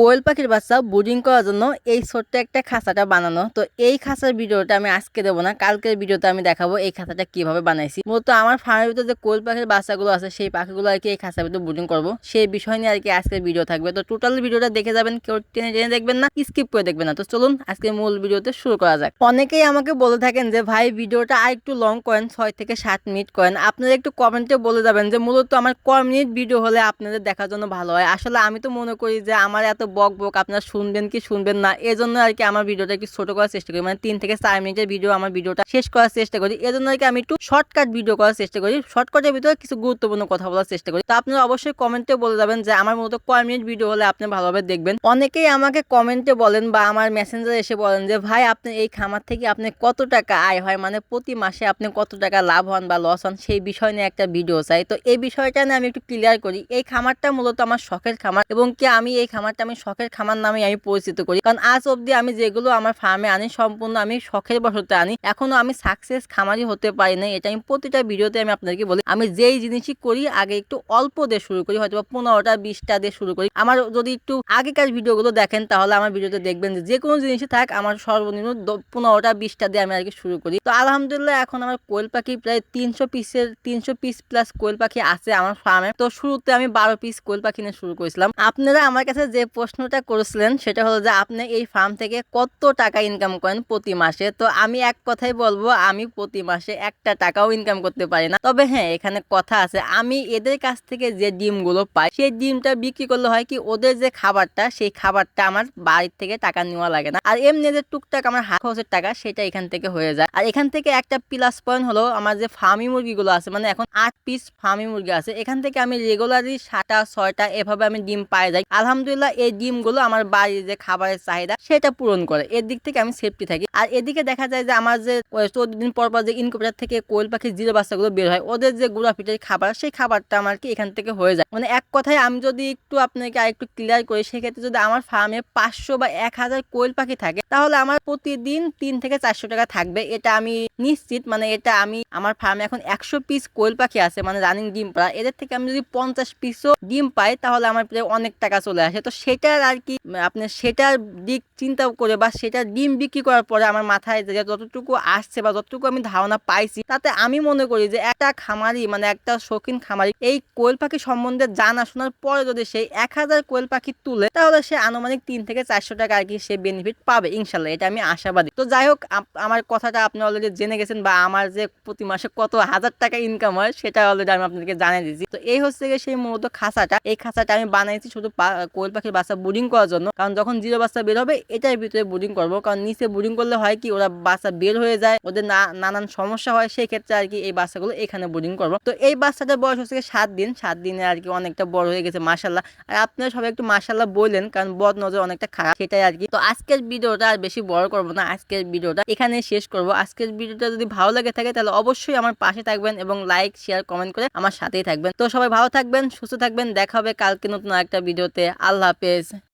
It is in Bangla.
কোয়েল পাখির বাচ্চা ব্রুডিং করার জন্য এই ছোট্ট একটা খাঁচাটা বানানো। তো এই খাঁচার ভিডিওটা আমি আজকে দেবো না, কালকের ভিডিওতে আমি দেখাবো এই খাঁচাটা কিভাবে বানাইছি। মূলত আমার ফার্মের ভিতরে যে কোয়েল পাখির বাচ্চাগুলো আছে সেই পাখিগুলো আর কি এই খাঁচার ভিতরে ব্রুডিং করবো, সেই বিষয় নিয়ে আর কি আজকের ভিডিও থাকবে। তো টোটাল ভিডিওটা দেখে যাবেন, কেউ টেনে টেনে দেখবেন না, স্কিপ করে দেখবেন না। তো চলুন আজকে মূল ভিডিওতে শুরু করা যাক। অনেকেই আমাকে বলে থাকেন যে ভাই ভিডিওটা আর একটু লং করেন, 6 থেকে 7 মিনিট করেন। আপনারা একটু কমেন্টে বলে যাবেন যে মূলত আমার কয় মিনিট ভিডিও হলে আপনাদের দেখার জন্য ভালো হয়। আসলে আমি তো মনে করি যে আমার এত বক বক আপনারা শুনবেন কি শুনবেন না, এই জন্য আর কি আমার ভিডিওটা একটু ছোট করার চেষ্টা করি, মানে 3 থেকে 4 মিনিটের ভিডিও আমার ভিডিওটা শেষ করার চেষ্টা করি। এই জন্য আর কি আমি একটু শর্টকাট ভিডিও করার চেষ্টা করি, শর্টকাটের ভিতরে কিছু গুরুত্বপূর্ণ কথা বলার চেষ্টা করি। তো আপনারা অবশ্যই কমেন্টে বলে যাবেন যে আমার মতো কয় মিনিট ভিডিও হলে আপনি ভালোভাবে দেখবেন। অনেকেই আমাকে কমেন্টে বলেন বা আমার মেসেঞ্জারে এসে বলেন যে ভাই আপনি এই খামার থেকে আপনি কত টাকা আয় হয়, মানে প্রতি মাসে আপনি কত টাকা লাভ হন বা লস হন, সেই বিষয় নিয়ে একটা ভিডিও চাই। তো এই বিষয়টা নিয়ে আমি একটু ক্লিয়ার করি। এই খামারটা মূলত আমার শখের খামার, এবং কি আমি এই খামারটা আমি শখের খামার নামে আমি পরিচিত করি। কারণ আজ অবধি আমি যেগুলো আমার ফার্মে আনি সম্পূর্ণ আমি শখের বশতে আনি, এখনো আমি সাকসেস খামারি হতে পারি না। এটা আমি প্রতিটা ভিডিওতে আমি আপনাদেরকে বলি, আমি যেই জিনিসই করি আগে একটু অল্প দিয়ে শুরু করি, হয়তো 15টা 20টা দিয়ে শুরু করি। আমার যদি একটু আগেকার ভিডিওগুলো দেখেন তাহলে আমার ভিডিওতে দেখবেন যে কোনো জিনিসই থাক আমার সর্বনিম্ন 15টা 20টা দিয়ে আমি আর কি শুরু করি। তো আলহামদুলিল্লাহ এখন আমার কোয়েল পাখি প্রায় 300 পিস প্লাস কোয়েল পাখি আছে আমার ফার্মে। তো শুরুতে আমি 12 পিস কোয়েল পাখি নিয়ে শুরু করেছিলাম। আপনারা আমার কাছে যে প্রশ্নটা করেছিলেন সেটা হলো যে আপনি এই ফার্ম থেকে কত টাকা ইনকাম করেন প্রতি মাসে। তো আমি এক কথাই বলবো, আমি প্রতি মাসে একটা টাকাও ইনকাম করতে পারি না। তবে হ্যাঁ, এখানে কথা আছে, আমি এদের কাছ থেকে যে ডিমগুলো পাই সেই ডিমটা বিক্রি করলে হয় কি ওদের যে খাবারটা, সেই খাবারটা আমার বাড়ির থেকে টাকা নেওয়া লাগে না। আর এমনি যে টুকটাক আমার হাত খরচের টাকা সেটা এখান থেকে হয়ে যায়। আর এখান থেকে একটা প্লাস পয়েন্ট হলো আমার যে ফার্মি মুরগিগুলো আছে, মানে এখন 8 পিস ফার্মি মুরগি আছে, এখান থেকে আমি রেগুলারলি 7টা 6টা এভাবে আমি ডিম পাই যাই। আলহামদুলিল্লাহ এই ডিমগুলো আমার বাড়ির যে খাবারের চাহিদা সেটা পূরণ করে, এর দিক থেকে আমি সেফটি থাকি। আর এদিকে দেখা যায় যে আমার যে 14 দিন পর পর যে ইনকিউবেটর থেকে কোয়েল পাখির জিরো বাচ্চাগুলো বের হয়, ওদের যে গুঁড়া পিঠের খাবার সেই খাবারটা আমার কি এখান থেকে হয়ে যায়। মানে এক কথায় আমি যদি একটু আপনাকে আরেকটু ক্লিয়ার করি, সেক্ষেত্রে যদি আমার ফার্মে 500 বা 1000 কোয়েল পাখি থাকে তাহলে আমার প্রতিদিন 3 থেকে 400 টাকা থাকবে, এটা আমি নিশ্চিত। মানে এটা আমি আমার ফার্মে এখন 100 পিস কোয়েল পাখি আছে, মানে রানিং ডিম পাড়া, এদের থেকে আমি যদি 50 পিসও ডিম পাই তাহলে আমার প্রায় অনেক টাকা চলে আসে। তো সেটার আর কি আপনি সেটার দিক চিন্তা করে বা সেটা ডিম বিক্রি করার পরে আমার মাথায় যে যতটুকু আসছে বা যতটুকু আমি ধারণা পাইছি, তাতে আমি মনে করি যে একটা খামারি মানে একটা শৌখিন খামারি এই কোয়েল পাখি সম্বন্ধে জানা শোনার পরে যদি সেই 1000 কোয়েল পাখি তুলে তাহলে সে আনুমানিক 3 থেকে 400 টাকা আর কি সে বেনিফিট পাবে ইনশাল্লাহ, এটা আমি আশাবাদী। তো যাই হোক, আমার কথাটা আপনি অলরেডি জেনে গেছেন, বা আমার যে প্রতি মাসে কত হাজার টাকা ইনকাম হয় সেটা অলরেডি আমি আপনাদেরকে জানিয়ে দিয়েছি। তো এই হচ্ছে সেই মূলত খাঁচাটা, এই খাঁচাটা আমি বানাইছি শুধু কোয়েল পাখির বাচ্চা ব্রুডিং করার জন্য। কারণ যখন জিরো বাচ্চা বের হবে এটার ভিতরে ব্রুডিং করবো, কারণ নিচে ব্রুডিং করলে হয় কি ওরা বাচ্চা বের হয়ে যায়, ওদের নানান সমস্যা হয়, সেই ক্ষেত্রে আর কি এই বাচ্চাগুলো এখানে ব্রুডিং করবো। তো এই বাচ্চাটার বয়স হচ্ছে 7 দিন, 7 দিনে আর কি অনেকটা বড় হয়ে গেছে মাশাআল্লাহ। আর আপনারা সবাই একটু মাশাআল্লাহ বললেন, কারণ বদ নজর অনেকটা খারাপ, সেটাই আর কি। তো আজকের ভিডিওটা আর বেশি বড় করবো না, আজকের ভিডিওটা এখানে শেষ করবো। আজকের ভিডিওটা যদি ভালো লাগে থাকে তাহলে অবশ্যই আমার পাশে থাকবেন এবং লাইক শেয়ার কমেন্ট করে আমার সাথেই থাকবেন। তো সবাই ভালো থাকবেন, সুস্থ থাকবেন, দেখা হবে কালকে নতুন একটা ভিডিওতে। আল্লাহ হাফেজ।